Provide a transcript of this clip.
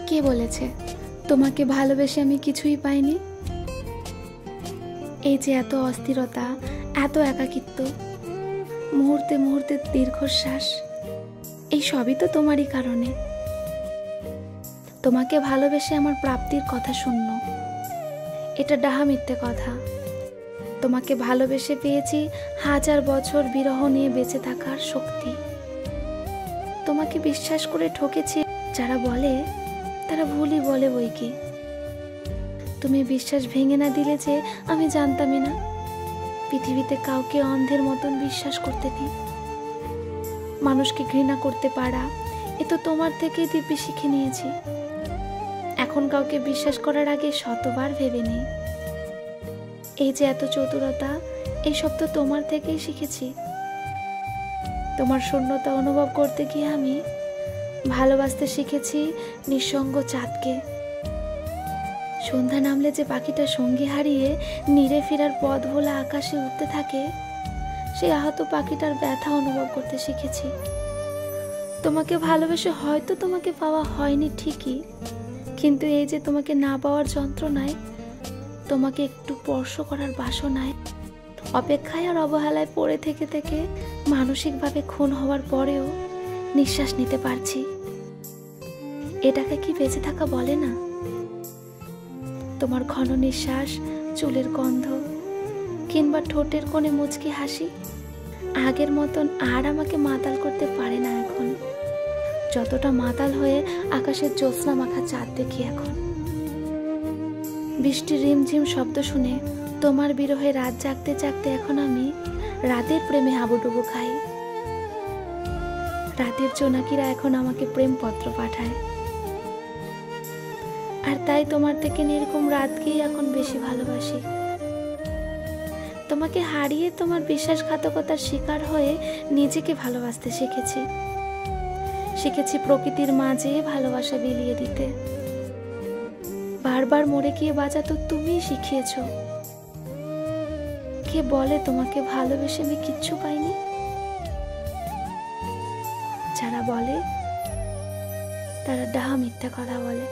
কে বলেছে তোমাকে ভালোবেসে আমি কিছুই পাইনি? এই যে এত অস্থিরতা, এত একাকিত্ব, মুহূর্তে মুহূর্তে দীর্ঘশ্বাস, এই সবই তো তোমারই কারণে। তোমাকে ভালোবেসে আমার প্রাপ্তির কথা শূন্য, এটা ডাহা মিথ্যে কথা। তোমাকে ভালোবেসে পেয়েছি 1000 বছর বিরহ নিয়ে বেঁচে থাকার শক্তি। তোমাকে বিশ্বাস করে ঠকেছি, যারা বলে তারা ভুলই বলে বই কি। তুমি বিশ্বাস ভেঙে না দিলে যে আমি জানতামই না পৃথিবীতে কাউকে অন্ধের মতন বিশ্বাস করতে নেই। মানুষকে ঘৃণা করতে পারা এ তো তোমার থেকেই দিব্যি শিখে নিয়েছি। এখন কাউকে বিশ্বাস করার আগে শতবার ভেবে নেই। এই যে এত চতুরতা, এইসব তো তোমার থেকেই শিখেছি। তোমার শূন্যতা অনুভব করতে গিয়ে আমি ভালোবাসতে শিখেছি নিঃসঙ্গ চাঁদকে। সন্ধ্যা নামলে যে পাখিটা সঙ্গী হারিয়ে নীড়ে ফেরার পথ ভোলা আকাশে উঠতে থাকে, সেই আহত পাখিটার ব্যথা অনুভব করতে শিখেছি। তোমাকে ভালোবেসে হয়তো তোমাকে পাওয়া হয়নি ঠিকই, কিন্তু এই যে তোমাকে না পাওয়ার যন্ত্রণায়, তোমাকে একটু স্পর্শ করার বাসনায়, অপেক্ষায় আর অবহেলায় পড়ে থেকে থেকে মানসিকভাবে খুন হওয়ার পরেও নিঃশ্বাস নিতে পারছি। এটাকে কি বেঁচে থাকা বলে না? তোমার ঘন নিঃশ্বাস, চুলের গন্ধ, কিংবা ঠোঁটের কোণে মুচকি হাসি আগের মতন আর আমাকে মাতাল করতে পারে না এখন। যতটা মাতাল হয়ে আকাশের জ্যোৎস্না মাখা চাঁদ দেখি এখন। বৃষ্টির রিমঝিম শব্দ শুনে তোমার বিরহে রাত জাগতে জাগতে এখন আমি রাতের প্রেমে হাবুডুবু খাই। রাতের জোনাকিরা এখন আমাকে প্রেমপত্র পাঠায়, আর তাই তোমার থেকে এরকম রাতকেই এখন বেশি ভালোবাসি। তোমাকে হারিয়ে তোমার বিশ্বাসঘাতকতার শিকার হয়ে নিজেকে ভালোবাসতে শিখেছি। শিখেছি প্রকৃতির মাঝে ভালোবাসা বিলিয়ে দিতে। বারবার মরে গিয়ে বাঁচা তো তুমিই শিখিয়েছ। কে বলে তোমাকে ভালোবেসে আমি কিচ্ছু পাইনি? যারা বলে তারা ডাহা মিথ্যা কথা বলে।